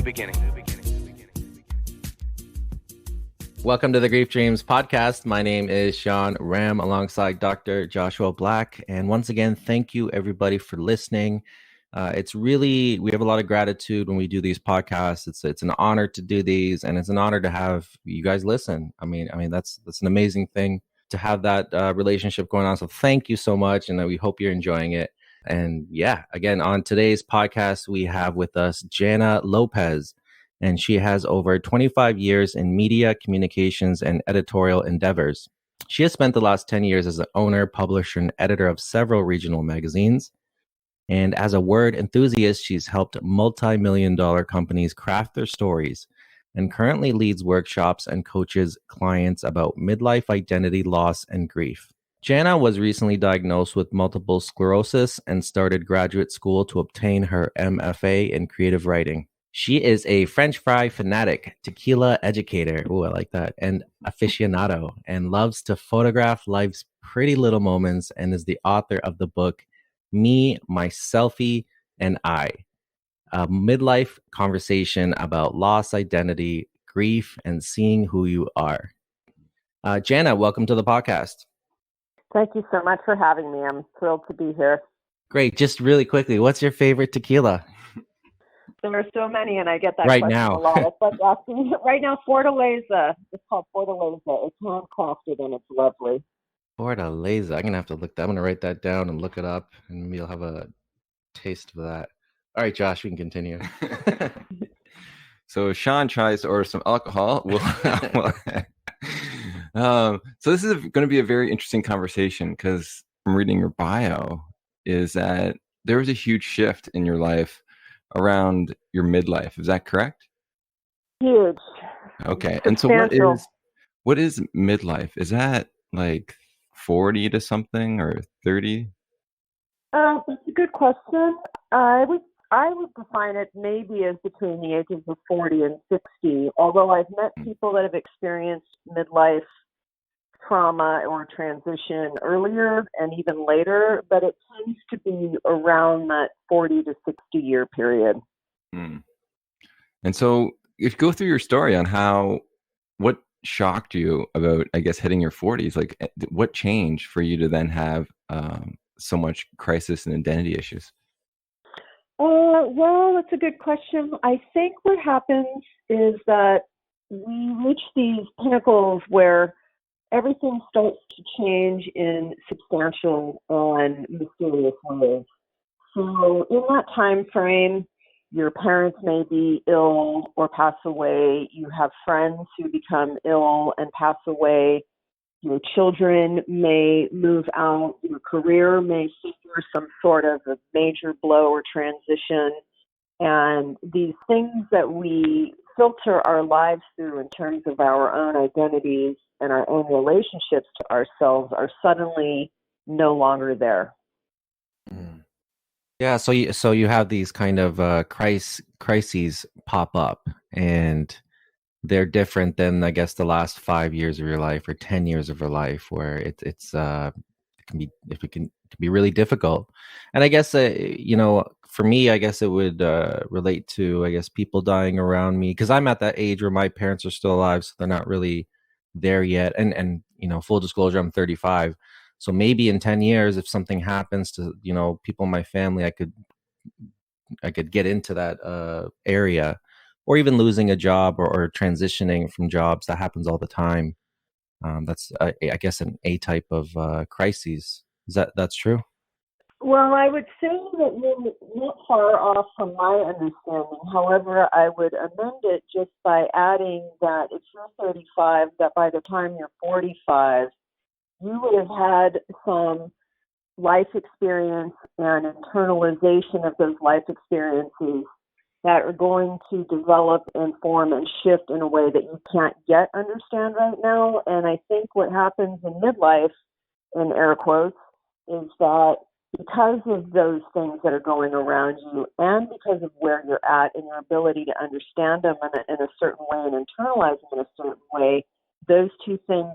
beginning. Welcome to the Grief Dreams podcast. My name is Sean Ram alongside Dr. Joshua Black. And once again, thank you everybody for listening. We have a lot of gratitude when we do these podcasts. It's an honor to do these, and it's an honor to have you guys listen. I mean, that's an amazing thing to have that relationship going on. So thank you so much. And we hope you're enjoying it. And yeah, again, on today's podcast, we have with us Janna Lopez. And she has over 25 years in media, communications, and editorial endeavors. She has spent the last 10 years as an owner, publisher, and editor of several regional magazines. And as a word enthusiast, she's helped multi-million-dollar companies craft their stories and currently leads workshops and coaches clients about midlife identity loss and grief. Janna was recently diagnosed with multiple sclerosis and started graduate school to obtain her MFA in creative writing. She is a French fry fanatic, tequila educator, ooh, I like that, and aficionado, and loves to photograph life's pretty little moments, and is the author of the book, Me, My Selfie, and I, a midlife conversation about loss, identity, grief, and seeing who you are. Janna, welcome to the podcast. Thank you so much for having me. I'm thrilled to be here. Great. Just really quickly, what's your favorite tequila? There are so many, and I get that right question now. a lot. It's like asking right now. Fortaleza. It's called Fortaleza. It's handcrafted and it's lovely. Fortaleza. I'm gonna have to look that. I'm gonna write that down and look it up, and maybe I'll have a taste of that. All right, Josh, we can continue. So Sean tries to order some alcohol. So this is going to be a very interesting conversation because from reading your bio is that there was a huge shift in your life around your midlife. Is that correct? Huge. Okay. And so what is midlife? Is that like 40 to something or 30? That's a good question. I would define it maybe as between the ages of 40 and 60, although I've met people that have experienced midlife trauma or transition earlier and even later, but it tends to be around that 40 to 60 year period. And so if you go through your story on what shocked you about, I guess, hitting your 40s, like what changed for you to then have so much crisis and identity issues? Well, that's a good question. I think what happens is that we reach these pinnacles where everything starts to change in substantial and mysterious ways. So in that time frame, your parents may be ill or pass away. You have friends who become ill and pass away. Your children may move out. Your career may suffer some sort of a major blow or transition. And these things that we filter our lives through in terms of our own identities and our own relationships to ourselves are suddenly no longer there. Yeah, so you have these kind of crises pop up, and they're different than, I guess, the last 5 years of your life or 10 years of your life, where it can be really difficult. And I guess for me, I guess it would relate to, I guess, people dying around me, because I'm at that age where my parents are still alive, so they're not really there yet. And full disclosure, I'm 35. So maybe in 10 years, if something happens to, people in my family, I could get into that area, or even losing a job or transitioning from jobs. That happens all the time. That's, I guess, an A type of crises. That's true? Well, I would say that you're not far off from my understanding. However, I would amend it just by adding that if you're 35, that by the time you're 45, you would have had some life experience and internalization of those life experiences that are going to develop and form and shift in a way that you can't yet understand right now. And I think what happens in midlife, in air quotes, is that because of those things that are going around you and because of where you're at and your ability to understand them in a certain way and internalize them in a certain way, those two things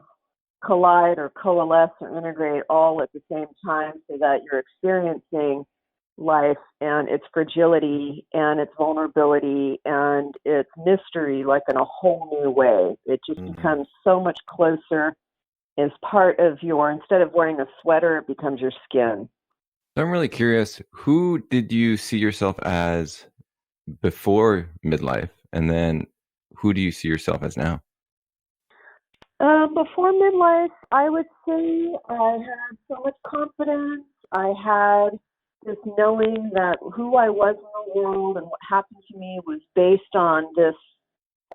collide or coalesce or integrate all at the same time, so that you're experiencing life and its fragility and its vulnerability and its mystery, like in a whole new way. It just becomes so much closer as part of your, instead of wearing a sweater, it becomes your skin. I'm really curious, who did you see yourself as before midlife? And then who do you see yourself as now? Before midlife, I would say I had so much confidence. I had this knowing that who I was in the world and what happened to me was based on this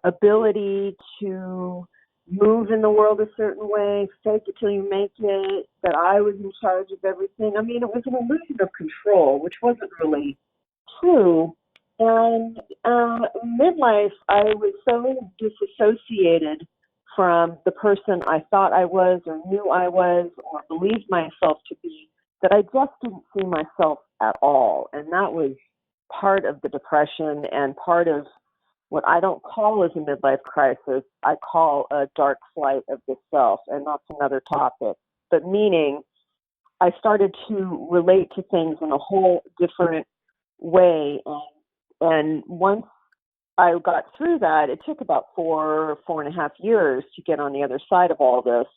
ability to move in the world a certain way, fake it till you make it, that I was in charge of everything. I mean, it was an illusion of control, which wasn't really true. And midlife, I was so disassociated from the person I thought I was or knew I was or believed myself to be that I just didn't see myself at all. And that was part of the depression and part of what I don't call as a midlife crisis, I call a dark flight of the self, and that's another topic. But meaning, I started to relate to things in a whole different way. And once I got through that, it took about 4.5 years to get on the other side of all this.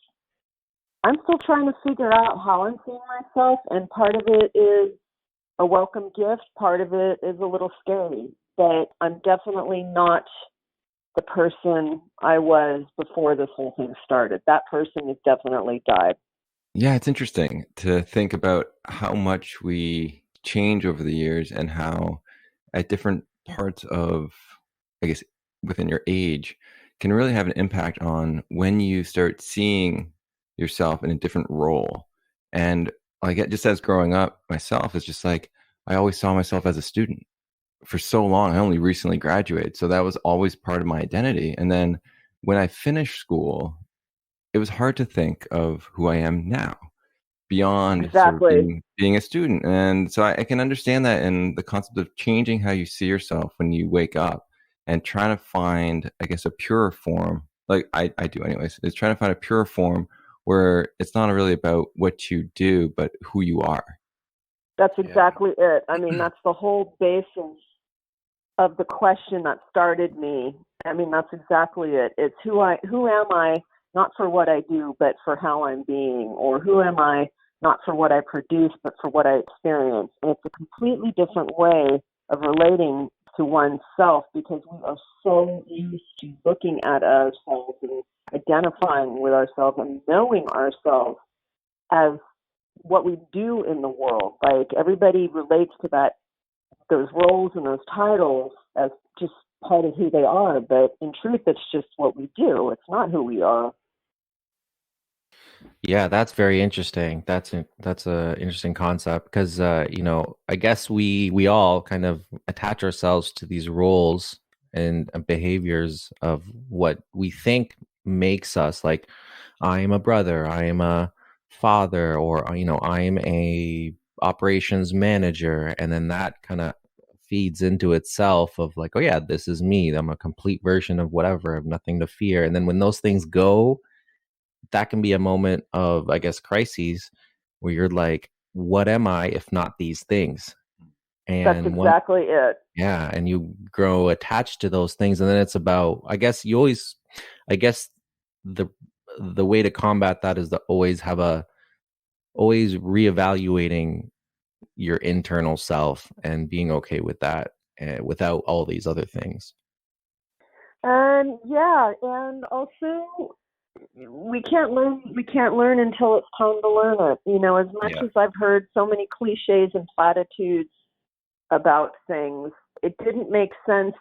I'm still trying to figure out how I'm seeing myself, and part of it is a welcome gift, part of it is a little scary, but I'm definitely not the person I was before this whole thing started. That person has definitely died. Yeah, it's interesting to think about how much we change over the years and how at different parts of, I guess, within your age can really have an impact on when you start seeing yourself in a different role. And like just as growing up myself, it's just like I always saw myself as a student for so long. I only recently graduated, so that was always part of my identity. And then when I finished school, it was hard to think of who I am now beyond sort of Exactly. being a student. And so I can understand that in the concept of changing how you see yourself when you wake up and trying to find, I guess, a purer form, like I do anyways, is trying to find a purer form where it's not really about what you do, but who you are. That's exactly it. I mean, that's the whole basis of the question that started me. I mean, that's exactly it. It's who am I, not for what I do, but for how I'm being, or who am I, not for what I produce, but for what I experience. And it's a completely different way of relating to oneself because we are so used to looking at ourselves and identifying with ourselves and knowing ourselves as what we do in the world. Like everybody relates to those roles and those titles as just part of who they are, but in truth, it's just what we do. It's not who we are. Yeah, that's very interesting. That's a interesting concept because I guess we all kind of attach ourselves to these roles and behaviors of what we think makes us. Like, I am a brother, I am a father, or I am a operations manager, and then that kind of feeds into itself of like, oh yeah, this is me. I'm a complete version of whatever. I have nothing to fear. And then when those things go, that can be a moment of, I guess, crises where you're like, what am I if not these things? That's And exactly it. yeah, and you grow attached to those things. And then it's about, I guess the way to combat that is to always reevaluating your internal self and being okay with that without all these other things. Yeah, and also we can't learn until it's time to learn it. As much Yeah. as I've heard so many cliches and platitudes about things, it didn't make sense.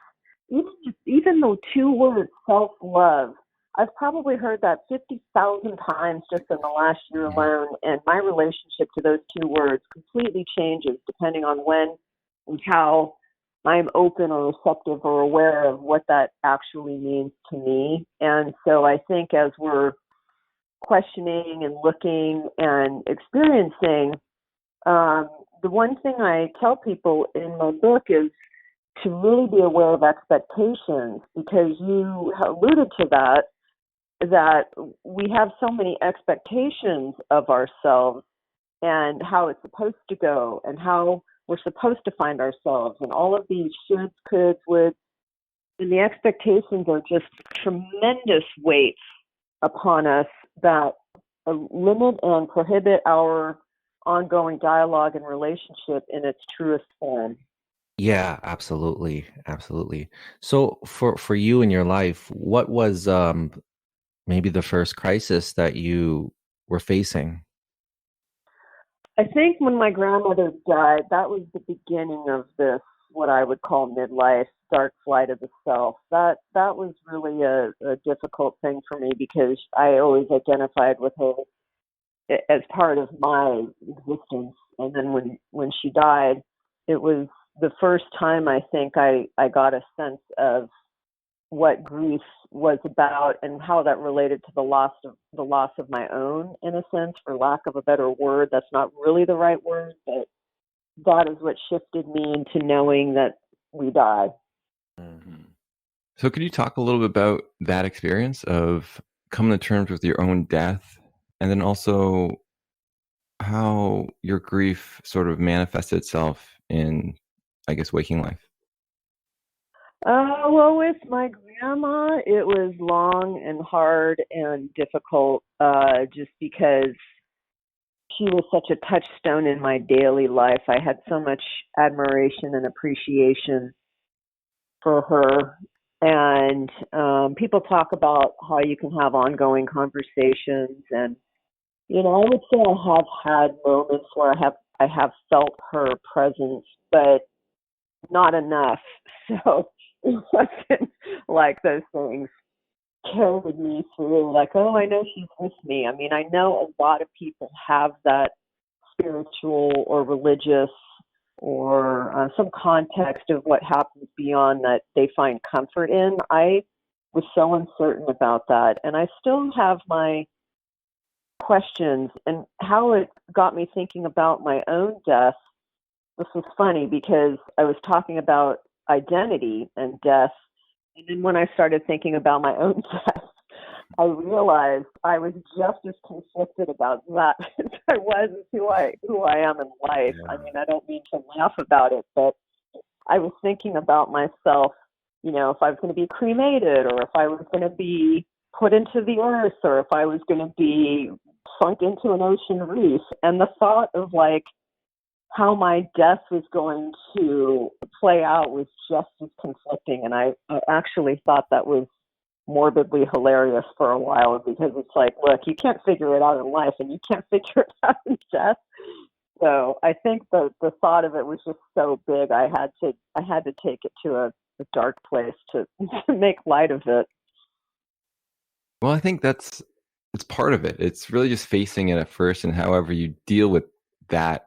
Even though two words, self-love, I've probably heard that 50,000 times just in the last year alone, and my relationship to those two words completely changes depending on when and how I'm open or receptive or aware of what that actually means to me. And so I think as we're questioning and looking and experiencing, the one thing I tell people in my book is to really be aware of expectations, because you alluded to that we have so many expectations of ourselves and how it's supposed to go and how we're supposed to find ourselves, and all of these shoulds, coulds, woulds, and the expectations are just tremendous weights upon us that limit and prohibit our ongoing dialogue and relationship in its truest form. Yeah, absolutely. Absolutely. So for you in your life, what was maybe the first crisis that you were facing? I think when my grandmother died, that was the beginning of this, what I would call midlife, dark flight of the self. That was really a difficult thing for me because I always identified with her as part of my existence. And then when she died, it was the first time I think I got a sense of what grief was about and how that related to the loss of my own, in a sense, for lack of a better word. That's not really the right word, but that is what shifted me into knowing that we die. Mhm. So could you talk a little bit about that experience of coming to terms with your own death, and then also how your grief sort of manifested itself in, I guess, waking life? Well, with my grandma, it was long and hard and difficult, just because she was such a touchstone in my daily life. I had so much admiration and appreciation for her. And people talk about how you can have ongoing conversations, and I would say I have had moments where I have felt her presence, but not enough. So it wasn't like those things carried me through, like, oh, I know she's with me. I mean, I know a lot of people have that spiritual or religious or some context of what happens beyond that they find comfort in. I was so uncertain about that. And I still have my questions, and how it got me thinking about my own death. This was funny because I was talking about identity and death. And then when I started thinking about my own death, I realized I was just as conflicted about that as I was as who I am in life. I mean, I don't mean to laugh about it, but I was thinking about myself, if I was going to be cremated, or if I was going to be put into the earth, or if I was going to be sunk into an ocean reef. And the thought of like how my death was going to play out was just as conflicting. And I actually thought that was morbidly hilarious for a while, because it's like, look, you can't figure it out in life and you can't figure it out in death. So I think the thought of it was just so big. I had to take it to a dark place to make light of it. Well, I think it's part of it. It's really just facing it at first, and however you deal with that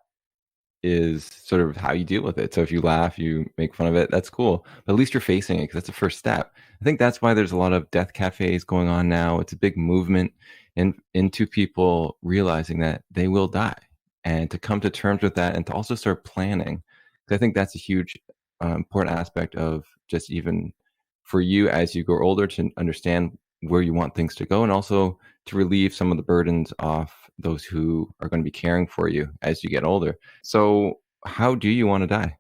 is sort of how you deal with it. So if you laugh, you make fun of it, that's cool. But at least you're facing it, because that's the first step. I think that's why there's a lot of death cafes going on now. It's a big movement into people realizing that they will die, and to come to terms with that, and to also start planning. 'Cause I think that's a huge, important aspect of just even for you as you grow older, to understand where you want things to go, and also to relieve some of the burdens off those who are going to be caring for you as you get older. So, how do you want to die?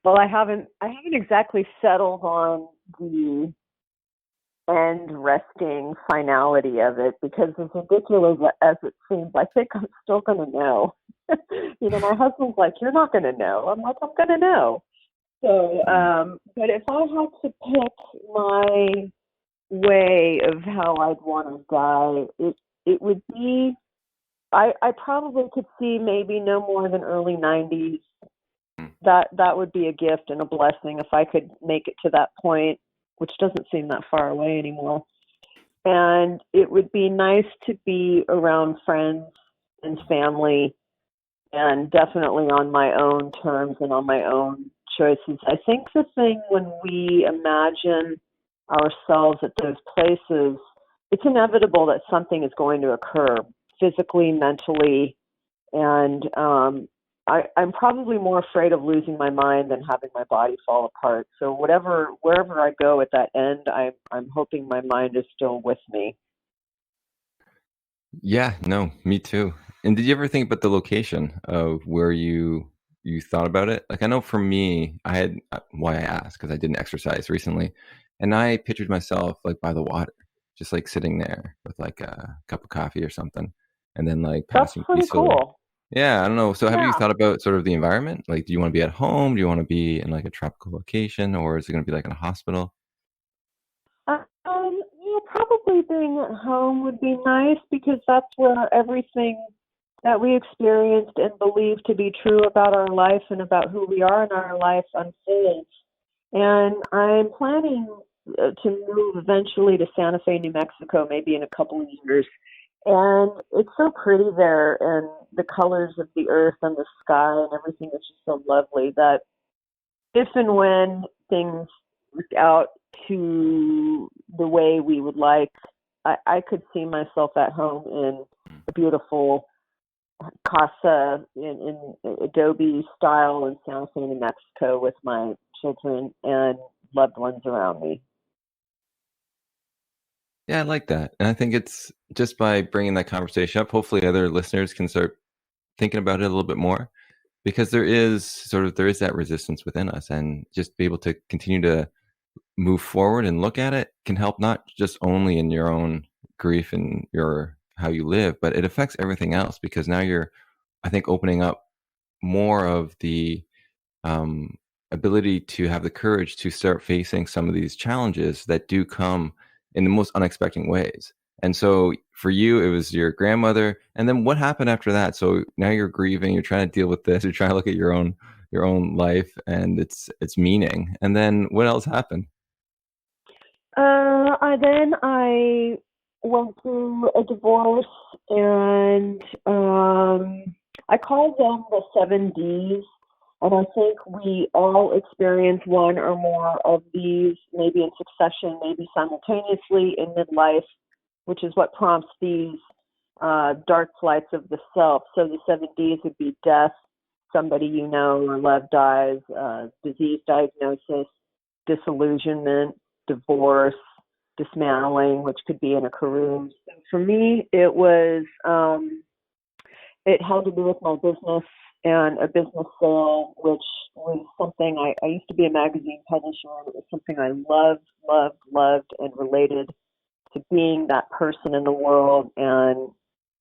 Well, I haven't exactly settled on the end resting finality of it, because as ridiculous as it seems, I think I'm still going to know. My husband's like, "You're not going to know." I'm like, "I'm going to know." So, but if I had to pick my way of how I'd want to die, it would be, I probably could see maybe no more than early 90s. That would be a gift and a blessing if I could make it to that point, which doesn't seem that far away anymore. And it would be nice to be around friends and family, and definitely on my own terms and on my own choices. I think the thing when we imagine ourselves at those places, it's inevitable that something is going to occur physically, mentally, and I'm probably more afraid of losing my mind than having my body fall apart. So wherever I go at that end, I'm hoping my mind is still with me. Yeah, no, me too. And did you ever think about the location of where you you thought about it? Like, I know for me, I had why I asked, because I didn't exercise recently, and I pictured myself like by the water, just like sitting there with like a cup of coffee or something, and then like That's passing pretty peacefully. cool. Yeah, I don't know. So have you Yeah. thought about sort of the environment? Like, do you want to be at home? Do you want to be in like a tropical location, or is it going to be like in a hospital? Probably being at home would be nice because that's where everything that we experienced and believe to be true about our life and about who we are in our life unfolds. And I'm planning to move eventually to Santa Fe, New Mexico, maybe in a couple of years. And it's so pretty there, and the colors of the earth and the sky and everything is just so lovely that if and when things work out to the way we would like, I could see myself at home in a beautiful casa in Adobe style in Santa Fe, New Mexico with my children and loved ones around me. Yeah, I like that. And I think it's just by bringing that conversation up, hopefully other listeners can start thinking about it a little bit more, because there is that resistance within us, and just be able to continue to move forward and look at it can help, not just only in your own grief and your how you live, but it affects everything else, because now you're, I think, opening up more of the um, ability to have the courage to start facing some of these challenges that do come in the most unexpected ways. And so for you, it was your grandmother. And then what happened after that? So now you're grieving, you're trying to deal with this, you're trying to look at your own life and its meaning. And then what else happened? I went through a divorce, and I call them the 7 Ds. And I think we all experience one or more of these, maybe in succession, maybe simultaneously in midlife, which is what prompts these dark flights of the self. So the 7 Ds would be death, somebody you know or love dies, disease diagnosis, disillusionment, divorce, dismantling, which could be in a career. So for me, it had to do with my business and a business sale, which was something I used to be a magazine publisher, and it was something I loved, and related to being that person in the world. And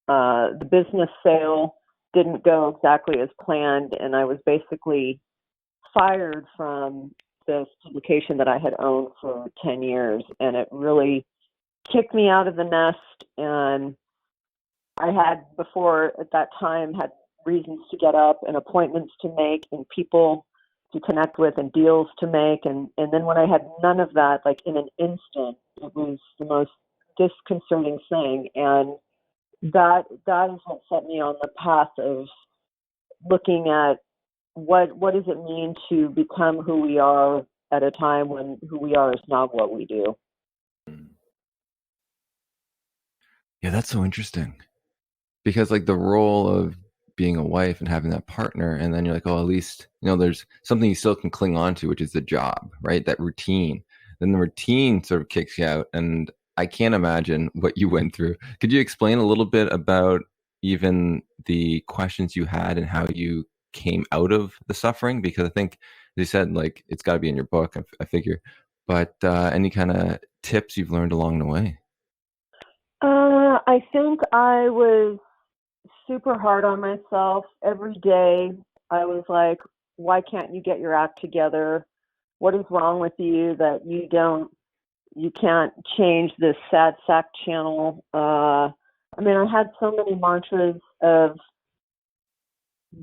the business sale didn't go exactly as planned, and I was basically fired from this publication that I had owned for 10 years, and it really kicked me out of the nest. And I had before at that time had reasons to get up and appointments to make and people to connect with and deals to make. And then when I had none of that, like in an instant, it was the most disconcerting thing. And that is what set me on the path of looking at what does it mean to become who we are at a time when who we are is not what we do. Yeah, that's so interesting. Because like the role of being a wife and having that partner, and then you're like, oh, at least there's something you still can cling on to, which is the job, right? That routine. Then the routine sort of kicks you out, and I can't imagine what you went through. Could you explain a little bit about even the questions you had and how you came out of the suffering? Because I think, as you said, like it's got to be in your book, I figure. But any kind of tips you've learned along the way? I think I was super hard on myself every day. I was like, why can't you get your act together? What is wrong with you that you can't change this sad sack channel? I mean, I had so many mantras of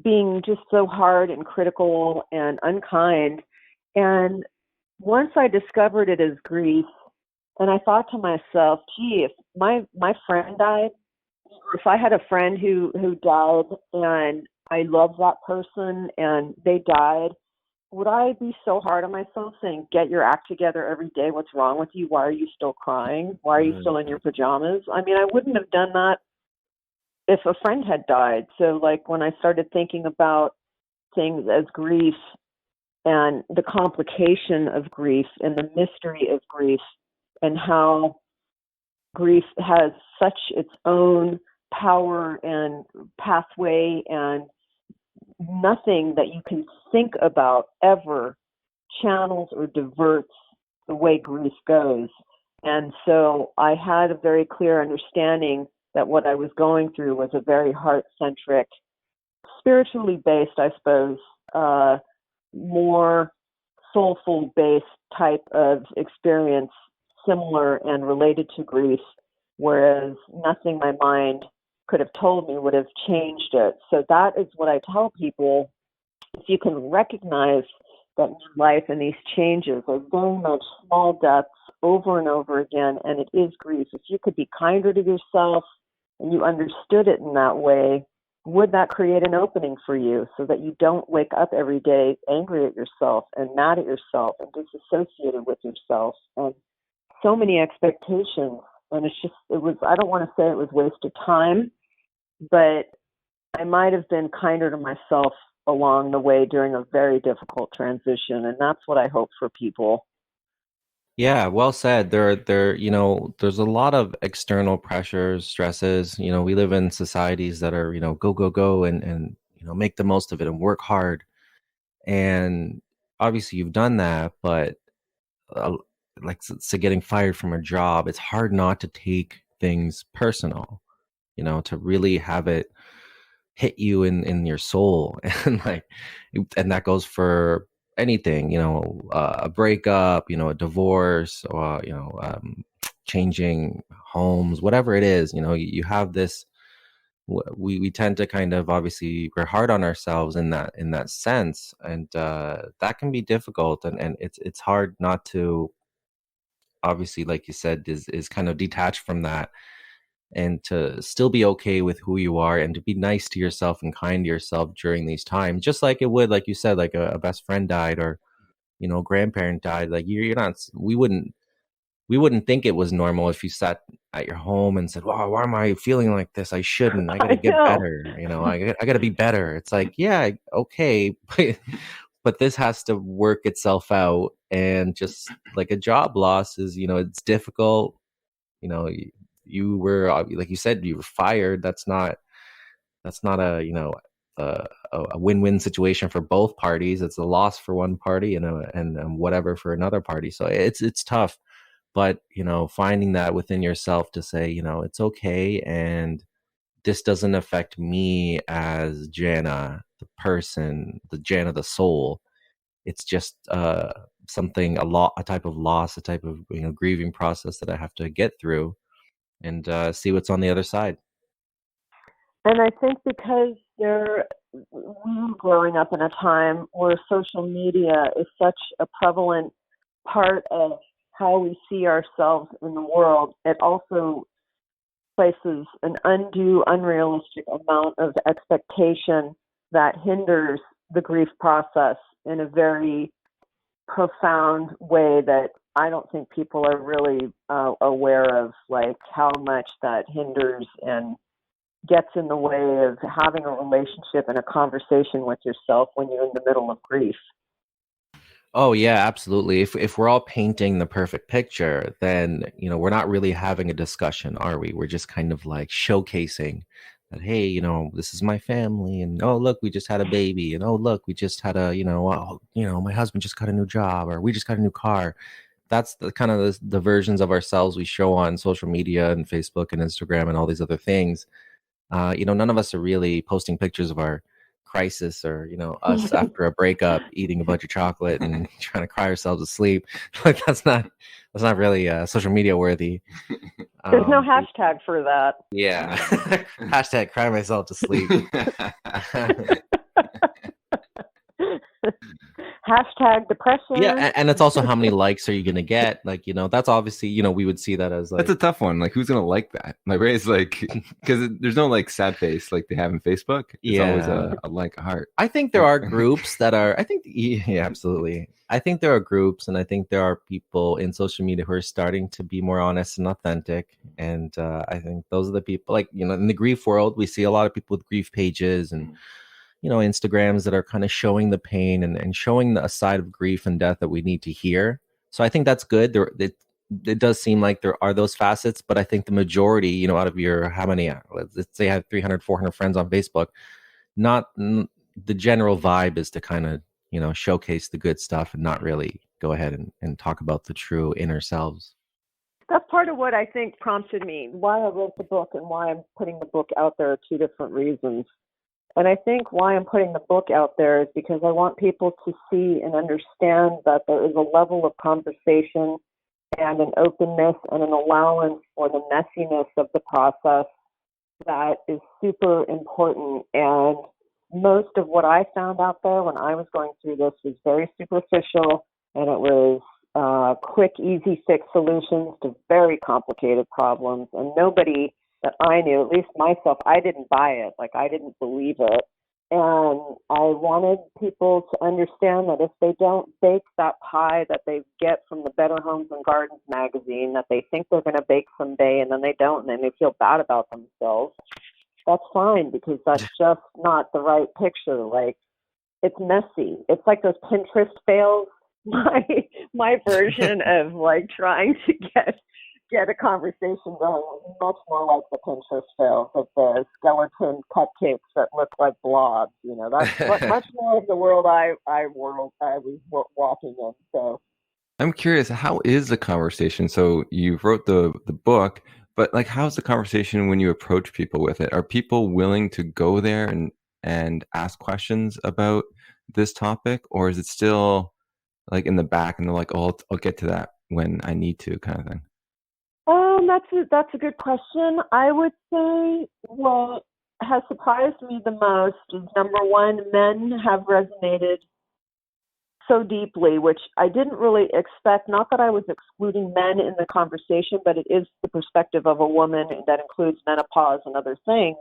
being just so hard and critical and unkind. And once I discovered it as grief, and I thought to myself, gee, if my friend died, or if I had a friend who died and I loved that person and they died, would I be so hard on myself saying, get your act together every day? What's wrong with you? Why are you still crying? Why are you still in your pajamas? I mean, I wouldn't have done that if a friend had died. So like when I started thinking about things as grief and the complication of grief and the mystery of grief and how grief has such its own power and pathway and nothing that you can think about ever channels or diverts the way grief goes. And so I had a very clear understanding that what I was going through was a very heart-centric, spiritually based, I suppose, more soulful-based type of experience, similar and related to grief, whereas nothing my mind could have told me would have changed it. So that is what I tell people. If you can recognize that life and these changes are very much small deaths over and over again, and it is grief. If you could be kinder to yourself and you understood it in that way, would that create an opening for you so that you don't wake up every day angry at yourself and mad at yourself and disassociated with yourself and so many expectations? And I don't want to say it was wasted time, but I might have been kinder to myself along the way during a very difficult transition. And that's what I hope for people. Yeah, well said. There's a lot of external pressures, stresses. We live in societies that are, go, go, go, and make the most of it and work hard. And obviously you've done that, but getting fired from a job, it's hard not to take things personal, to really have it hit you in your soul. And that goes for anything, a breakup, a divorce, or changing homes, whatever it is. You have this. We tend to kind of, obviously we're hard on ourselves in that sense, and that can be difficult, and it's hard not to, obviously, like you said, is kind of detached from that, and to still be okay with who you are, and to be nice to yourself and kind to yourself during these times, just like it would, like you said, like a best friend died, or a grandparent died. Like you're not, we wouldn't think it was normal if you sat at your home and said, wow, why am I feeling like this? I shouldn't. I gotta get better. I gotta be better. It's like, yeah, okay, but this has to work itself out. And just like a job loss is, it's difficult. You were, like you said, you were fired. That's not a win-win situation for both parties. It's a loss for one party and whatever for another party. So it's tough, but finding that within yourself to say, it's okay, and this doesn't affect me as Janna the person, the Janna the soul. It's just something, a type of loss, a type of grieving process that I have to get through, and see what's on the other side. And I think because we were growing up in a time where social media is such a prevalent part of how we see ourselves in the world, it also places an undue, unrealistic amount of expectation that hinders the grief process in a very profound way that I don't think people are really aware of, like how much that hinders and gets in the way of having a relationship and a conversation with yourself when you're in the middle of grief. Oh yeah, absolutely. If we're all painting the perfect picture, then we're not really having a discussion, are we? We're just kind of like showcasing that, hey, this is my family, and oh look, we just had a baby, and oh look, we just had my husband just got a new job, or we just got a new car. That's the kind of the versions of ourselves we show on social media and Facebook and Instagram and all these other things. None of us are really posting pictures of our crisis, or us after a breakup eating a bunch of chocolate and trying to cry ourselves to sleep. Like that's not really social media worthy. There's no hashtag for that. Yeah. Hashtag cry myself to sleep. Hashtag depression. Yeah, and it's also how many likes are you gonna get? Like, that's obviously, we would see that as like, that's a tough one. Like, who's gonna like that? Like, it's like, because there's no like sad face like they have in Facebook. It's always a like, a heart. I think there are groups that are, yeah, absolutely. I think there are groups, and I think there are people in social media who are starting to be more honest and authentic. And I think those are the people, like, in the grief world, we see a lot of people with grief pages and Instagrams that are kind of showing the pain and showing a side of grief and death that we need to hear. So I think that's good. It does seem like there are those facets, but I think the majority, out of your, how many, let's say I have 300, 400 friends on Facebook, not the general vibe is to kind of, showcase the good stuff and not really go ahead and talk about the true inner selves. That's part of what I think prompted me, why I wrote the book and why I'm putting the book out there are two different reasons. And I think why I'm putting the book out there is because I want people to see and understand that there is a level of conversation and an openness and an allowance for the messiness of the process that is super important. And most of what I found out there when I was going through this was very superficial, and it was quick, easy fix solutions to very complicated problems. And nobody that I knew, at least myself, I didn't buy it. Like, I didn't believe it. And I wanted people to understand that if they don't bake that pie that they get from the Better Homes and Gardens magazine, that they think they're going to bake someday and then they don't, and then they feel bad about themselves, that's fine, because that's just not the right picture. Like, it's messy. It's like those Pinterest fails. My version of like trying to get a conversation going is much more like the Pinterest fails of the skeleton cupcakes that look like blobs. That's much more of the world I was walking in. So I'm curious, how is the conversation? So you wrote the book, but like, how's the conversation when you approach people with it? Are people willing to go there and ask questions about this topic, or is it still like in the back and they're like, oh, I'll get to that when I need to, kind of thing? that's a good question. I would say what has surprised me the most is, number one, men have resonated so deeply, which I didn't really expect. Not that I was excluding men in the conversation, but it is the perspective of a woman that includes menopause and other things.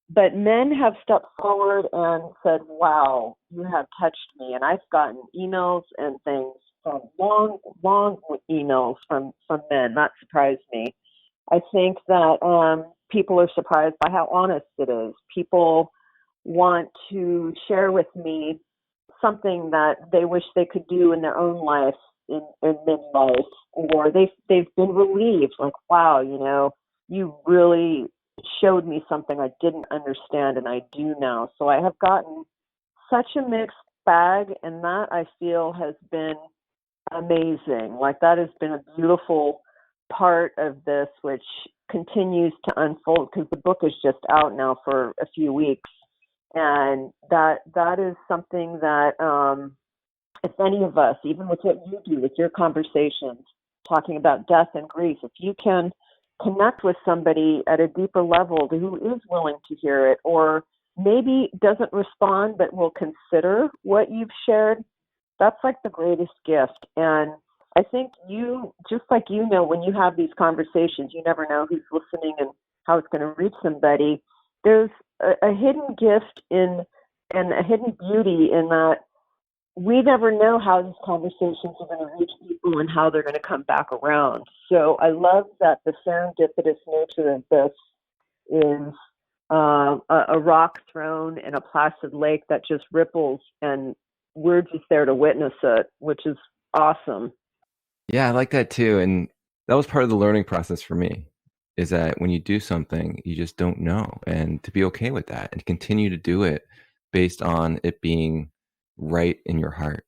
But men have stepped forward and said, wow, you have touched me. And I've gotten emails and things from long emails from men. That surprised me. I think that people are surprised by how honest it is. People want to share with me something that they wish they could do in their own life in midlife, or they've been relieved, like, wow, you really showed me something I didn't understand and I do now. So I have gotten such a mixed bag, and that I feel has been amazing. Like, that has been a beautiful part of this, which continues to unfold because the book is just out now for a few weeks. And that is something that, if any of us, even with what you do with your conversations, talking about death and grief, if you can connect with somebody at a deeper level who is willing to hear it, or maybe doesn't respond but will consider what you've shared, that's like the greatest gift. And I think just like when you have these conversations, you never know who's listening and how it's going to reach somebody. There's a hidden gift and a hidden beauty in that we never know how these conversations are going to reach people and how they're going to come back around. So I love that the serendipitous nature of this is a rock thrown in a placid lake that just ripples, and we're just there to witness it, which is awesome. Yeah, I like that too. And that was part of the learning process for me, is that when you do something, you just don't know, and to be okay with that and continue to do it based on it being right in your heart.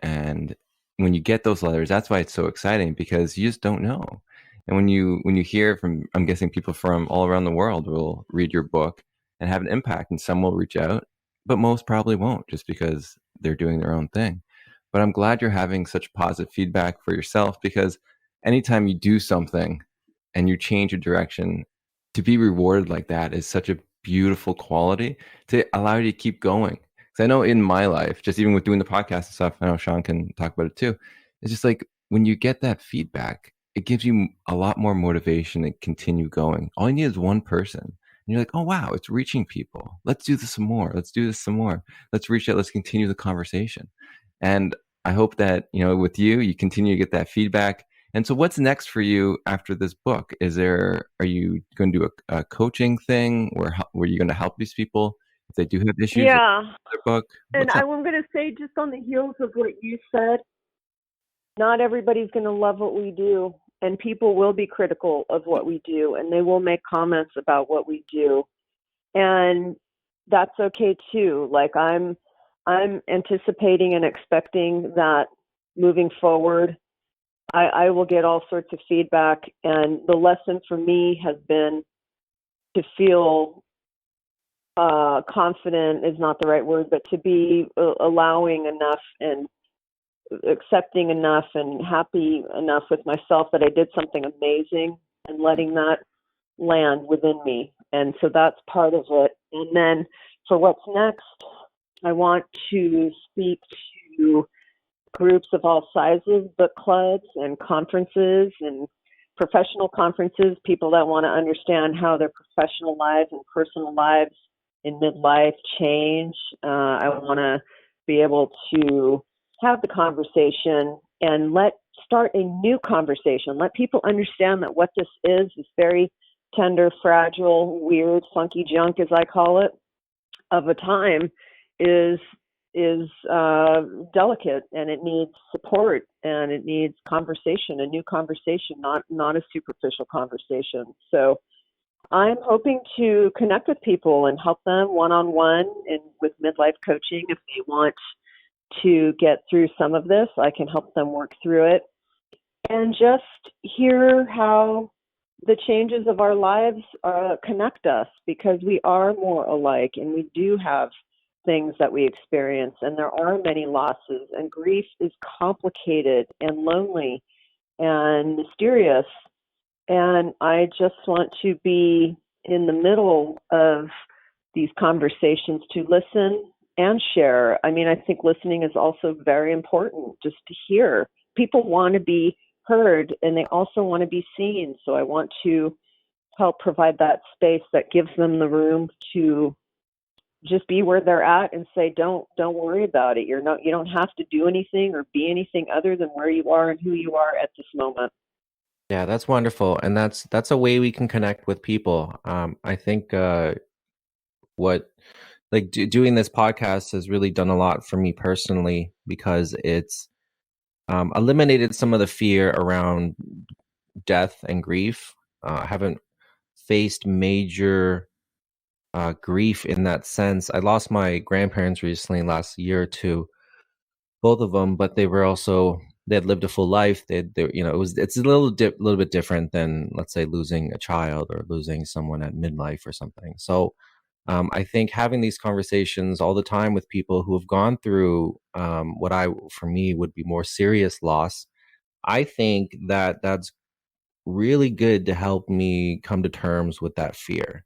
And when you get those letters, that's why it's so exciting, because you just don't know. And when you hear from, I'm guessing people from all around the world will read your book and have an impact, and some will reach out, but most probably won't, just because they're doing their own thing. But I'm glad you're having such positive feedback for yourself, because anytime you do something and you change your direction, to be rewarded like that is such a beautiful quality to allow you to keep going. Because I know in my life, just even with doing the podcast and stuff, I know Sean can talk about it too. It's just like when you get that feedback, it gives you a lot more motivation to continue going. All you need is one person. And you're like, oh, wow, it's reaching people. Let's do this some more. Let's do this some more. Let's reach out. Let's continue the conversation. And I hope that, with you continue to get that feedback. And so what's next for you after this book? Are you going to do a coaching thing where you're going to help these people if they do have issues? Yeah. With their book? And I'm going to say, just on the heels of what you said, not everybody's going to love what we do, and people will be critical of what we do, and they will make comments about what we do. And that's okay too. Like I'm anticipating and expecting that moving forward, I will get all sorts of feedback. And the lesson for me has been to feel confident is not the right word, but to be allowing enough and accepting enough and happy enough with myself that I did something amazing and letting that land within me. And so that's part of it. And then for what's next, I want to speak to groups of all sizes, book clubs and conferences and professional conferences, people that want to understand how their professional lives and personal lives in midlife change. I want to be able to have the conversation and start a new conversation. Let people understand that what this is very tender, fragile, weird, funky junk, as I call it, of a time is delicate, and it needs support, and it needs conversation, a new conversation, not a superficial conversation. So I'm hoping to connect with people and help them one-on-one and with midlife coaching. If they want to get through some of this, I can help them work through it and just hear how the changes of our lives connect us, because we are more alike and we do have things that we experience, and there are many losses, and grief is complicated and lonely and mysterious. And I just want to be in the middle of these conversations to listen and share. I mean, I think listening is also very important, just to hear. People want to be heard, and they also want to be seen. So I want to help provide that space that gives them the room to just be where they're at and say, don't worry about it. You don't have to do anything or be anything other than where you are and who you are at this moment. Yeah, that's wonderful. And that's a way we can connect with people. I think doing this podcast has really done a lot for me personally, because it's eliminated some of the fear around death and grief. I haven't faced major grief in that sense. I lost my grandparents recently, last year or two, both of them, but they had lived a full life. It's a little bit different than, let's say, losing a child or losing someone at midlife or something. So I think having these conversations all the time with people who have gone through for me would be more serious loss, I think that that's really good to help me come to terms with that fear.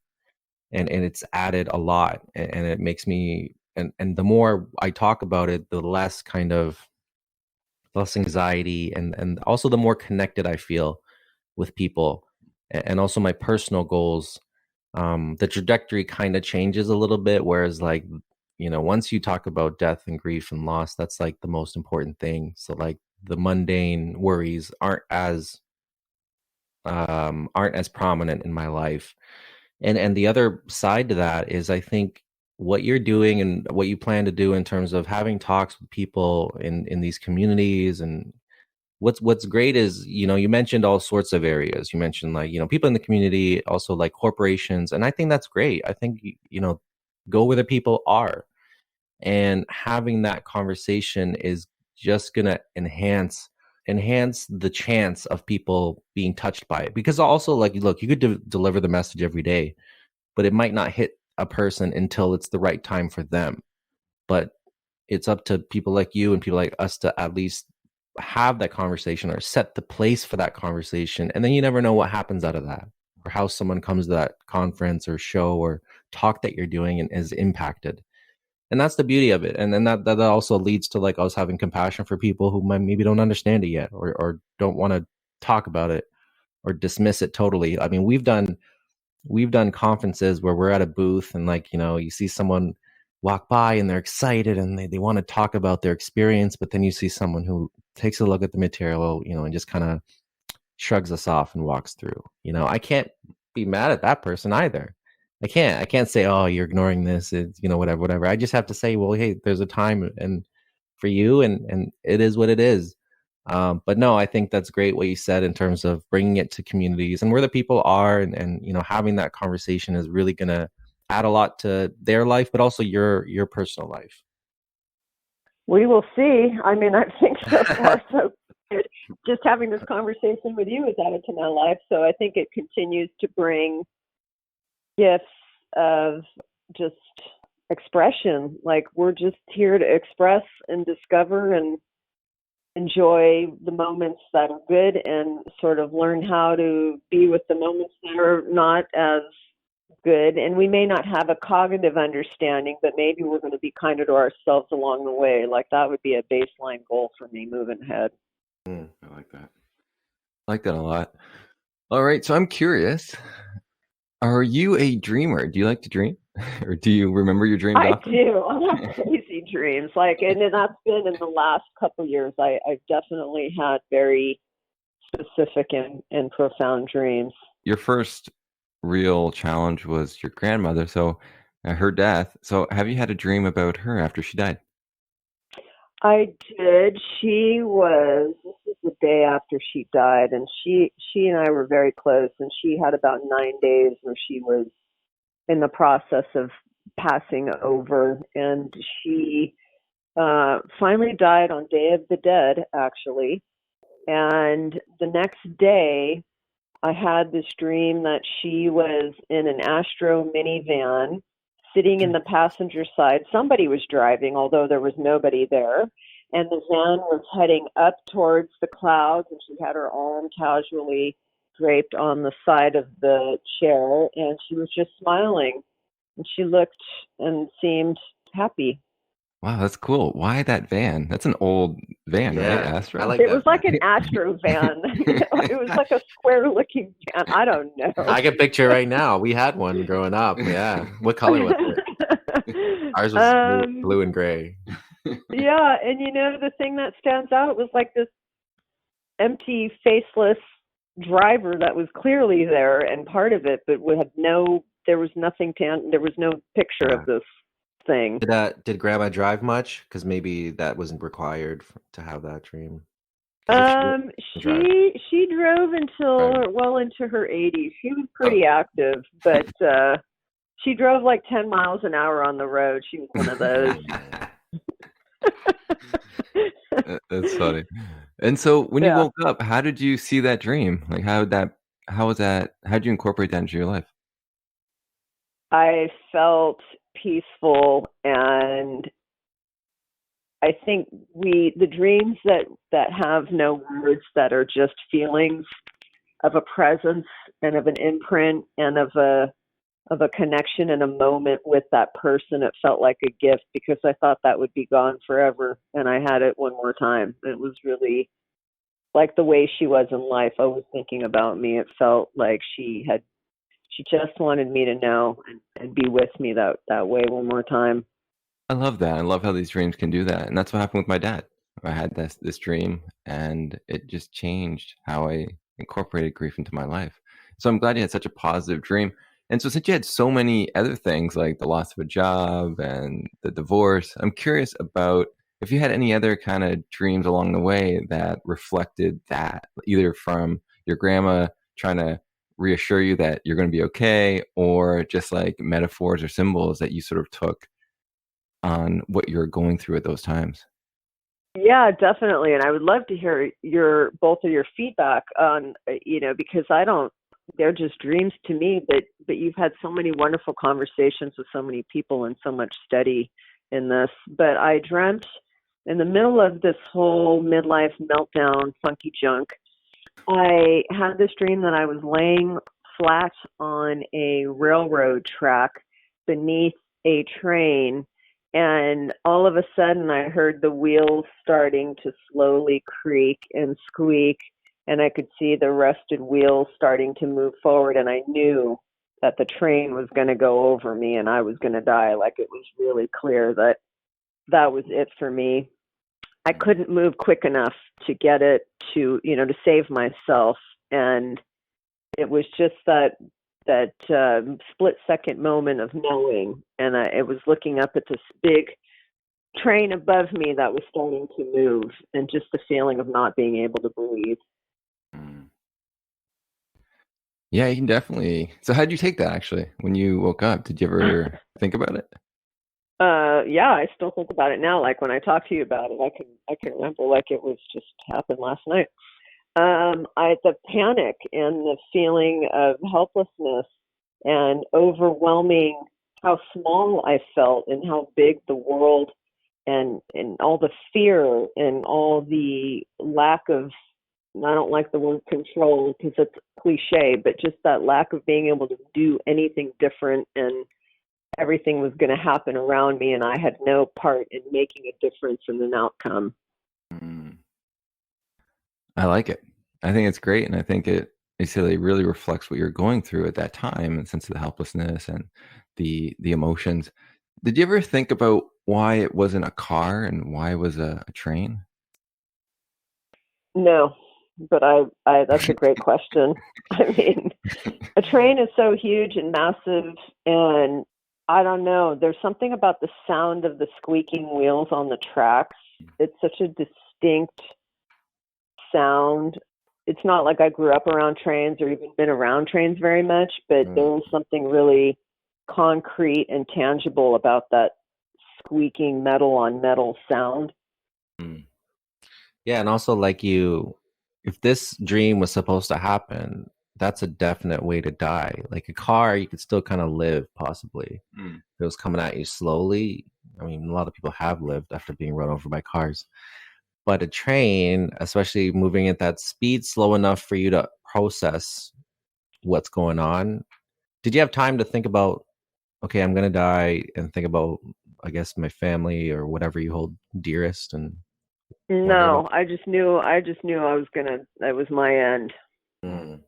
And it's added a lot, and it makes me, and the more I talk about it, the less anxiety, and also the more connected I feel with people, and also my personal goals. The trajectory kind of changes a little bit, whereas, like, once you talk about death and grief and loss, that's like the most important thing. So like the mundane worries aren't as prominent in my life. And the other side to that is, I think what you're doing and what you plan to do in terms of having talks with people in these communities. And what's great is, you mentioned all sorts of areas. You mentioned, like, people in the community, also like corporations, and I think that's great. I think, go where the people are, and having that conversation is just going to enhance the chance of people being touched by it. Because also, like, look, you could deliver the message every day, but it might not hit a person until it's the right time for them. But it's up to people like you and people like us to at least have that conversation or set the place for that conversation. And then you never know what happens out of that, or how someone comes to that conference or show or talk that you're doing and is impacted. And that's the beauty of it. And then that also leads to, like, us having compassion for people who maybe don't understand it yet, or don't want to talk about it or dismiss it totally. I mean, we've done conferences where we're at a booth, and, like, you see someone walk by and they're excited and they want to talk about their experience, but then you see someone who takes a look at the material, and just kind of shrugs us off and walks through. I can't be mad at that person either. I can't say, oh, you're ignoring this. It's, whatever. I just have to say, well, hey, there's a time and for you, and it is what it is. But no, I think that's great what you said in terms of bringing it to communities and where the people are, and having that conversation is really going to add a lot to their life, but also your personal life? We will see. I mean, I think so far so good. Just having this conversation with you has added to my life, so I think it continues to bring gifts of just expression. Like, we're just here to express and discover and enjoy the moments that are good and sort of learn how to be with the moments that are not as good. And we may not have a cognitive understanding, but maybe we're going to be kinder to ourselves along the way. Like, that would be a baseline goal for me moving ahead. I like that. I like that a lot. All right. So I'm curious, are you a dreamer? Do you like to dream? Or do you remember your dreams often? Do. I have crazy dreams. Like, and then that's been in the last couple of years. I've definitely had very specific and profound dreams. Your first real challenge was your grandmother, so her death. So have you had a dream about her after she died? I did. This is the day after she died, and she and I were very close, and she had about 9 days where she was in the process of passing over, and she finally died on Day of the Dead, actually. And the next day, I had this dream that she was in an Astro minivan sitting in the passenger side. Somebody was driving, although there was nobody there. And the van was heading up towards the clouds, and she had her arm casually draped on the side of the chair, and she was just smiling. And she looked and seemed happy. Wow, that's cool. Why that van? That's an old van, right? Yeah, Astro? I like It that was like van. an Astro van. It was like a square-looking van. I don't know. I can picture right now. We had one growing up. Yeah. What color was it? Ours was blue and gray. Yeah, and the thing that stands out was like this empty, faceless driver that was clearly there and part of it, but there was no picture of this thing. Did Grandma drive much? Because maybe that wasn't required to have that dream. 'Cause if She drove until well into her 80s. She was pretty active, but she drove like 10 miles an hour on the road. She was one of those. That's funny. And so when you woke up, how did you see that dream? Like how did you incorporate that into your life? I felt peaceful, and I think the dreams that have no words, that are just feelings of a presence and of an imprint and of a connection and a moment with that person, it felt like a gift, because I thought that would be gone forever, and I had it one more time. It was really like the way she was in life, always thinking about me. It felt like she just wanted me to know and be with me that way one more time. I love that. I love how these dreams can do that. And that's what happened with my dad. I had this dream and it just changed how I incorporated grief into my life. So I'm glad you had such a positive dream. And so since you had so many other things like the loss of a job and the divorce, I'm curious about if you had any other kind of dreams along the way that reflected that, either from your grandma trying to reassure you that you're going to be okay, or just like metaphors or symbols that you sort of took on what you're going through at those times. Yeah, definitely. And I would love to hear both of your feedback on, because they're just dreams to me, but you've had so many wonderful conversations with so many people and so much study in this. But I dreamt in the middle of this whole midlife meltdown, funky junk, I had this dream that I was laying flat on a railroad track beneath a train, and all of a sudden I heard the wheels starting to slowly creak and squeak, and I could see the rusted wheels starting to move forward, and I knew that the train was going to go over me and I was going to die. Like, it was really clear that was it for me. I couldn't move quick enough to get it to save myself. And it was just that split second moment of knowing. And it was looking up at this big train above me that was starting to move, and just the feeling of not being able to breathe. Yeah, you can definitely. So how did you take that actually when you woke up? Did you ever think about it? Yeah, I still think about it now. Like when I talk to you about it, I can remember like it was just happened last night. The panic and the feeling of helplessness and overwhelming how small I felt and how big the world and all the fear and all the lack of, I don't like the word control because it's cliche, but just that lack of being able to do anything different, and everything was going to happen around me and I had no part in making a difference in an outcome. Mm. I like it. I think it's great, and I think it said it really reflects what you're going through at that time, and sense of the helplessness and the emotions. Did you ever think about why it wasn't a car and why it was a train? No, but I that's a great question. I mean, a train is so huge and massive, and I don't know. There's something about the sound of the squeaking wheels on the tracks. It's such a distinct sound. It's not like I grew up around trains or even been around trains very much, but there Mm. was something really concrete and tangible about that squeaking metal on metal sound. Mm. Yeah, and also like if this dream was supposed to happen, that's a definite way to die. Like a car, you could still kind of live possibly. Mm. If it was coming at you slowly, I mean, a lot of people have lived after being run over by cars. But a train, especially moving at that speed slow enough for you to process what's going on. Did you have time to think about, okay, I'm gonna die, and think about, I guess, my family or whatever you hold dearest, and wonder about No, I just knew I was gonna, that was my end. Mm.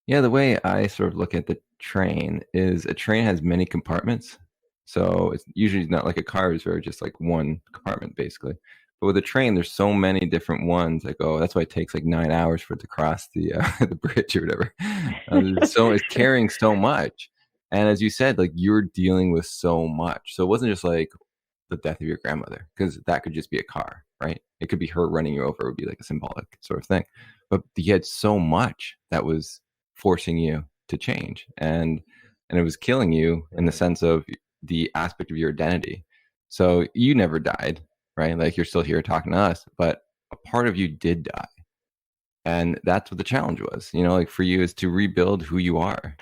Yeah, the way I sort of look at the train is a train has many compartments. So it's usually not like a car is very just like one compartment basically. But with a train, there's so many different ones. Like, oh, that's why it takes like 9 hours for it to cross the the bridge or whatever. So it's carrying so much, and as you said, like you're dealing with so much. So it wasn't just like the death of your grandmother, because that could just be a car, right? It could be her running you over. It would be like a symbolic sort of thing. But you had so much that was forcing you to change, and it was killing you in the Right. sense of the aspect of your identity. So you never died, right? Like you're still here talking to us, but a part of you did die, and that's what the challenge was, like for you, is to rebuild who you are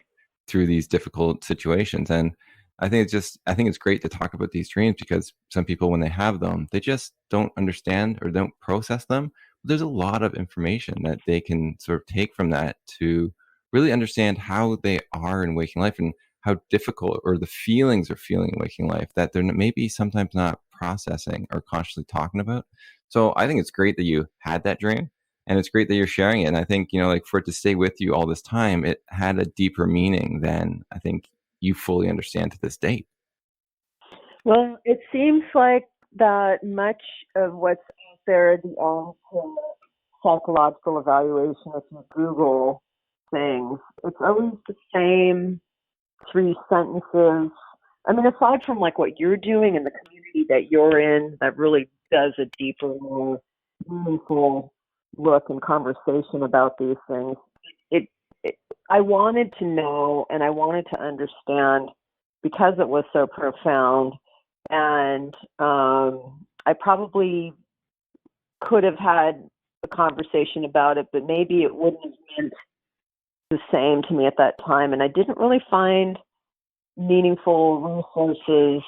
through these difficult situations. And I think it's great to talk about these dreams, because some people, when they have them, they just don't understand or don't process them. But there's a lot of information that they can sort of take from that to really understand how they are in waking life, and how difficult or the feelings are feeling in waking life that they're maybe sometimes not processing or consciously talking about. So I think it's great that you had that dream, and it's great that you're sharing it. And I think, like for it to stay with you all this time, it had a deeper meaning than I think you fully understand to this date. Well, it seems like that much of what's out there, the psychological evaluation, if you Google things, it's always the same three sentences. I mean, aside from like what you're doing and the community that you're in, that really does a deeper, more meaningful look and conversation about these things. It, it I wanted to know and I wanted to understand because it was so profound, and I probably could have had a conversation about it, but maybe it wouldn't have meant the same to me at that time, and I didn't really find meaningful resources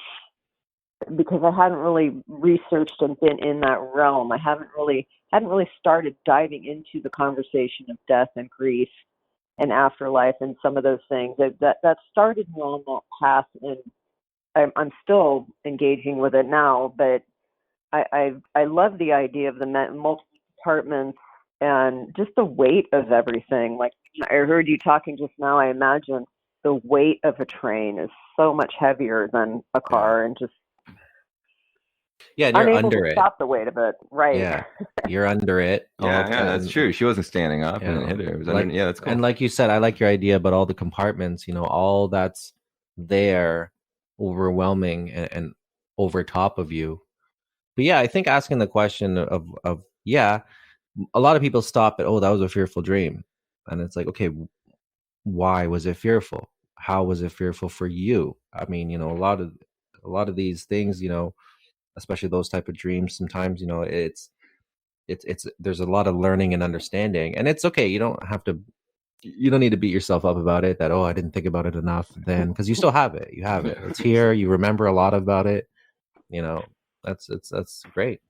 because I hadn't really researched and been in that realm. I hadn't really started diving into the conversation of death and grief and afterlife and some of those things. That started me on that path, and I'm still engaging with it now. But I love the idea of the multiple departments and just the weight of everything. Like I heard you talking just now, I imagine the weight of a train is so much heavier than a Yeah. car, and just Yeah, and you're unable to under it. stop the weight of it. Right. Yeah, you're under it all, Yeah, that's and true. She wasn't standing up you and it know, hit her. It was under. like Yeah, that's and cool. like you said, I like your idea about all the compartments. All that's there, overwhelming and over top of you. But yeah, I think asking the question of yeah, a lot of people stop at, oh, that was a fearful dream, and it's like, okay, why was it fearful? How was it fearful for you? I mean, a lot of these things, especially those type of dreams, sometimes, it's there's a lot of learning and understanding, and it's okay. You don't need to beat yourself up about it, that, oh, I didn't think about it enough then, because you still have it. You have it. It's here. You remember a lot about it. You know, that's great.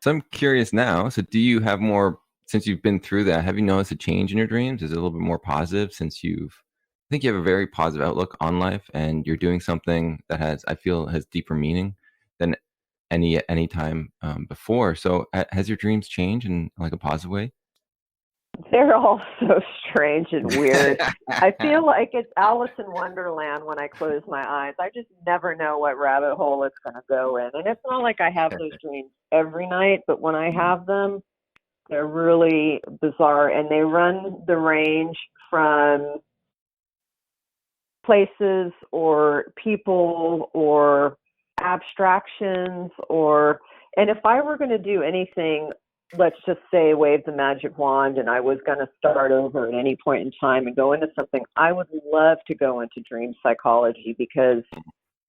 So I'm curious now. So do you have more, since you've been through that, have you noticed a change in your dreams? Is it a little bit more positive since I think you have a very positive outlook on life, and you're doing something that I feel has deeper meaning than any time before. So has your dreams changed in like a positive way? They're all so strange and weird. I feel like it's Alice in Wonderland when I close my eyes. I just never know what rabbit hole it's going to go in. And it's not like I have those dreams every night, but when I have them, they're really bizarre. And they run the range from places or people or abstractions and if I were going to do anything, let's just say wave the magic wand and I was going to start over at any point in time and go into something, I would love to go into dream psychology, because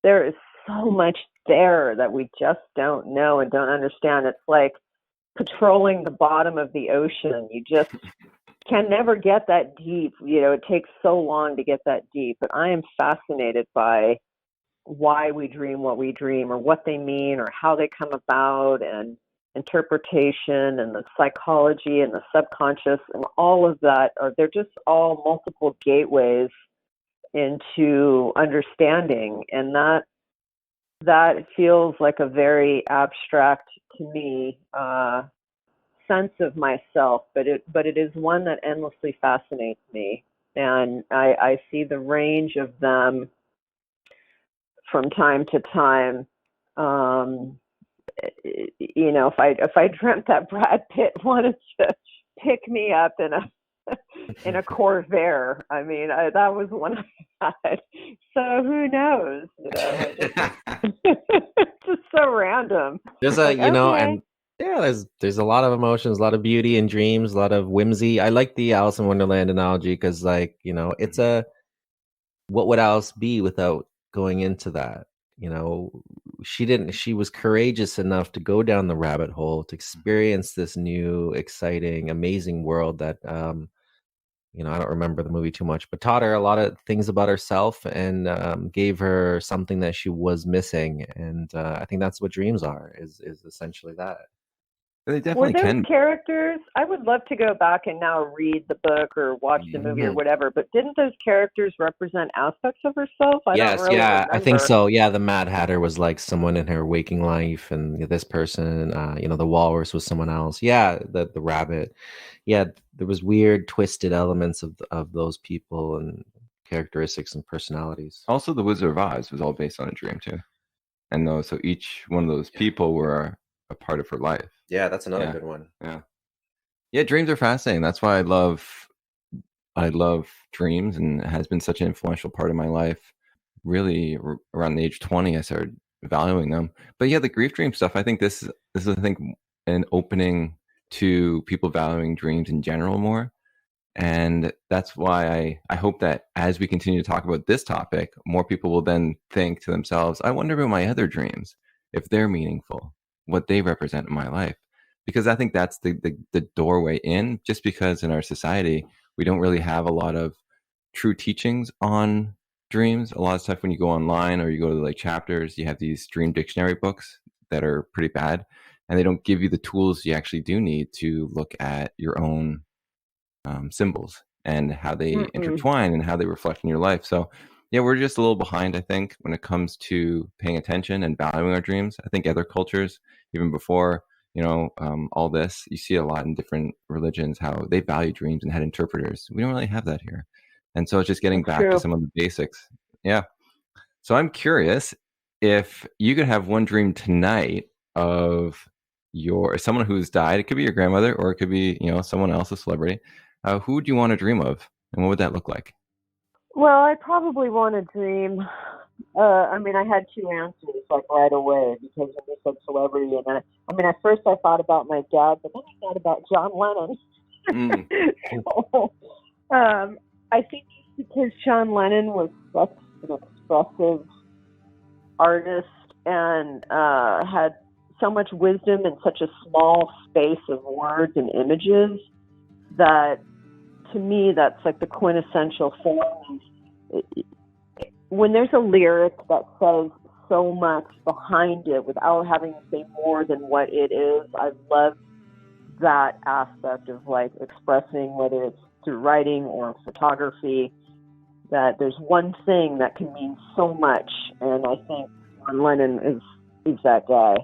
there is so much there that we just don't know and don't understand. It's like patrolling the bottom of the ocean. You just can never get that deep. It takes so long to get that deep. But I am fascinated by why we dream what we dream, or what they mean, or how they come about, and interpretation and the psychology and the subconscious and all of that. They're just all multiple gateways into understanding, and that feels like a very abstract to me sense of myself, but it is one that endlessly fascinates me, and I see the range of them from time to time. If I dreamt that Brad Pitt wanted to pick me up in a Corvair, I mean, that was one I had. So who knows? It's just so random. There's Like, okay. and yeah, there's a lot of emotions, a lot of beauty in dreams, a lot of whimsy. I like the Alice in Wonderland analogy, because, like, it's what would Alice be without going into that? She was courageous enough to go down the rabbit hole, to experience this new, exciting, amazing world that, I don't remember the movie too much, but taught her a lot of things about herself, and gave her something that she was missing. And I think that's what dreams are, is essentially that. They Were definitely those can. characters? I would love to go back and now read the book or watch the movie or whatever, but didn't those characters represent aspects of herself? I don't Yes, really yeah, I think remember. so. Yeah, the Mad Hatter was like someone in her waking life, and this person, the Walrus was someone else. Yeah, the Rabbit. Yeah, there was weird, twisted elements of those people and characteristics and personalities. Also, the Wizard of Oz was all based on a dream too, and so each one of those people were a part of her life. Yeah, that's another Yeah. good one. Yeah, dreams are fascinating. That's why I love dreams, and it has been such an influential part of my life. Really, around the age 20, I started valuing them. But yeah, the grief dream stuff, I think this is I think an opening to people valuing dreams in general more. And that's why I hope that as we continue to talk about this topic, more people will then think to themselves, I wonder about my other dreams, if they're meaningful, what they represent in my life. Because I think that's the doorway in, just because in our society, we don't really have a lot of true teachings on dreams. A lot of stuff when you go online or you go to like chapters, you have these dream dictionary books that are pretty bad, and they don't give you the tools you actually do need to look at your own symbols and how they intertwine and how they reflect in your life. So yeah, we're just a little behind, I think, when it comes to paying attention and valuing our dreams. I think other cultures, even before, all this, you see a lot in different religions, how they value dreams and had interpreters. We don't really have that here. And so it's just getting That's back to true. some of the basics. Yeah. So I'm curious, if you could have one dream tonight of someone who's died. It could be your grandmother, or it could be, someone else, a celebrity. Who would you want to dream of, and what would that look like? Well, I probably want to dream. I mean, I had two answers like right away, because when you said celebrity, and at first I thought about my dad, but then I thought about John Lennon. Mm. So, I think just because John Lennon was such an expressive artist and had so much wisdom in such a small space of words and images, that to me that's like the quintessential form. When there's a lyric that says so much behind it without having to say more than what it is, I love that aspect of like expressing, whether it's through writing or photography, that there's one thing that can mean so much, and I think John Lennon is that guy.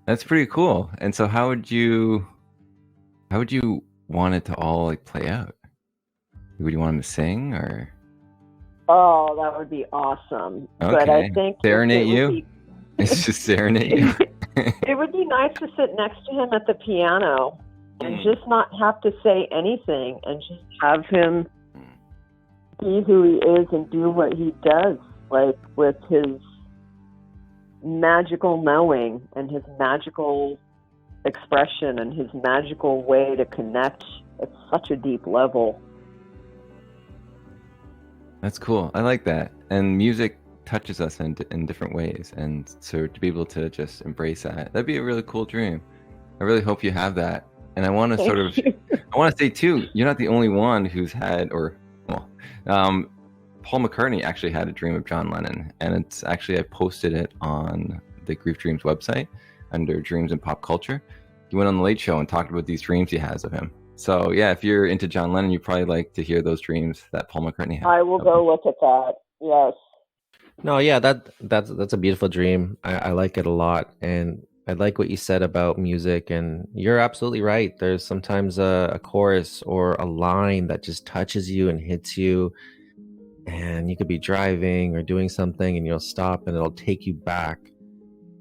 That's pretty cool. And so how would you want it to all like play out? Would you want him to sing, or? Oh, that would be awesome. Okay. But I think serenade you? It's just serenade you. It would be nice to sit next to him at the piano and just not have to say anything, and just have him be who he is and do what he does, like with his magical knowing and his magical expression and his magical way to connect at such a deep level. That's cool. I like that. And music touches us in different ways, and so to be able to just embrace that'd be a really cool dream. I really hope you have that. And I want to I want to say too, you're not the only one who's had, Paul McCartney actually had a dream of John Lennon, and it's actually, I posted it on the Grief Dreams website under Dreams and Pop Culture. He went on the Late Show and talked about these dreams he has of him. So yeah, if you're into John Lennon, you probably like to hear those dreams that Paul McCartney had. I will go look at that. Yes. No, yeah, that's a beautiful dream. I like it a lot, and I like what you said about music. And you're absolutely right. There's sometimes a chorus or a line that just touches you and hits you, and you could be driving or doing something, and you'll stop, and it'll take you back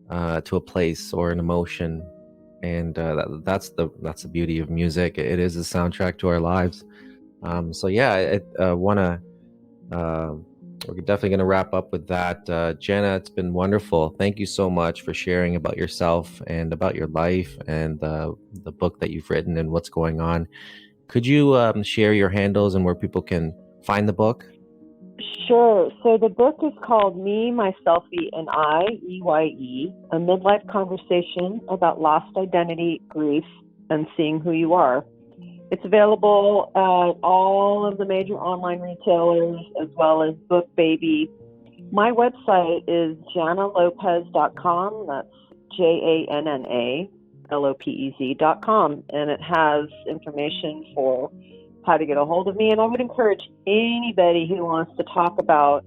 to a place or an emotion. And that's the beauty of music. It is a soundtrack to our lives. So yeah, we're definitely going to wrap up with that. Janna, it's been wonderful. Thank you so much for sharing about yourself and about your life and the book that you've written and what's going on. Could you share your handles and where people can find the book? Sure. So the book is called Me, My Selfie, and I, EYE, a midlife conversation about lost identity, grief, and seeing who you are. It's available at all of the major online retailers as well as BookBaby. My website is jannalopez.com. That's JANNALOPEZ.com. And it has information for how to get a hold of me. And I would encourage anybody who wants to talk about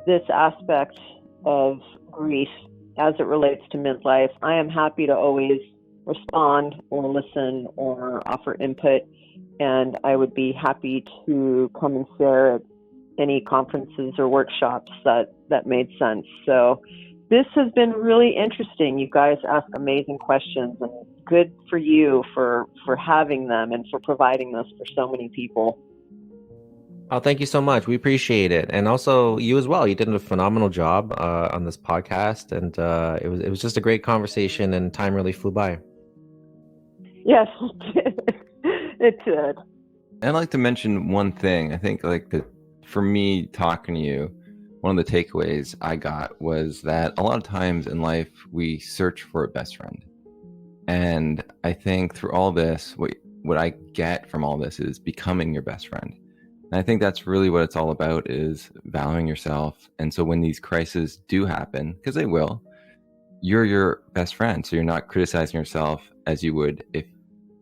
this aspect of grief as it relates to midlife. I am happy to always respond or listen or offer input. And I would be happy to come and share at any conferences or workshops that made sense. So this has been really interesting. You guys ask amazing questions, and good for you for having them and for providing this for so many people. Oh, thank you so much. We appreciate it. And also you as well. You did a phenomenal job on this podcast, and it was just a great conversation, and time really flew by. Yes, it did. I'd like to mention one thing. I think for me talking to you, one of the takeaways I got was that a lot of times in life we search for a best friend. And I think through all this, what I get from all this is becoming your best friend. And I think that's really what it's all about, is valuing yourself. And so when these crises do happen, because they will, you're your best friend. So you're not criticizing yourself as you would if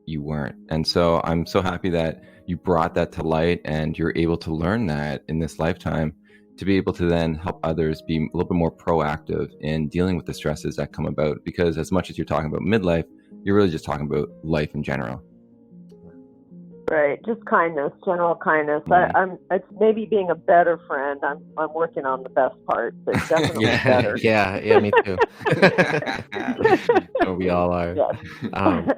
you weren't. And so I'm so happy that you brought that to light, and you're able to learn that in this lifetime to be able to then help others be a little bit more proactive in dealing with the stresses that come about. Because as much as you're talking about midlife, you're really just talking about life in general. Right, just kindness, general kindness. Mm-hmm. It's maybe being a better friend. I'm working on the best part, but definitely better. Yeah, me too. We all are. Yes.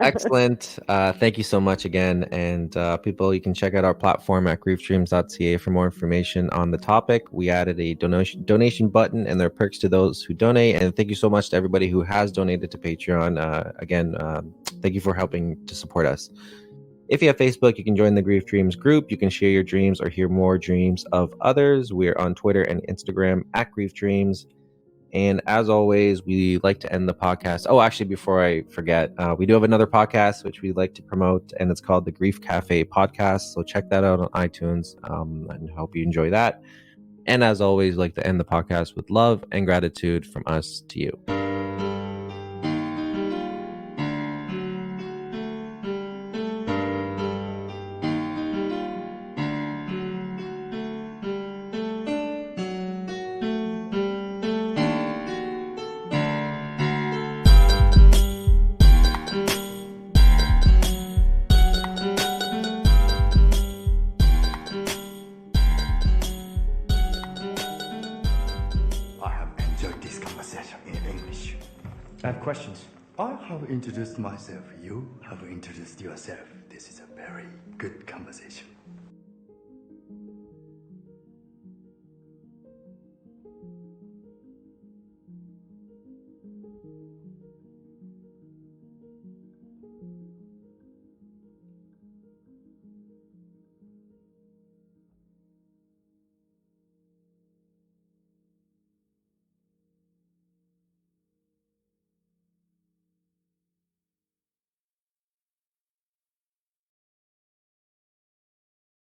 Excellent. Thank you so much again. And people, you can check out our platform at griefdreams.ca for more information on the topic. We added a donation button, and there are perks to those who donate. And thank you so much to everybody who has donated to Patreon. Again, thank you for helping to support us. If you have Facebook, you can join the Grief Dreams group. You can share your dreams or hear more dreams of others. We're on Twitter and Instagram at Grief Dreams. And as always, we like to end the podcast. Oh, actually, before I forget, we do have another podcast which we like to promote, and it's called the Grief Cafe Podcast. So check that out on iTunes, and hope you enjoy that. And as always, like to end the podcast with love and gratitude from us to you. I have questions. I have introduced myself. You have introduced yourself. This is a very good conversation.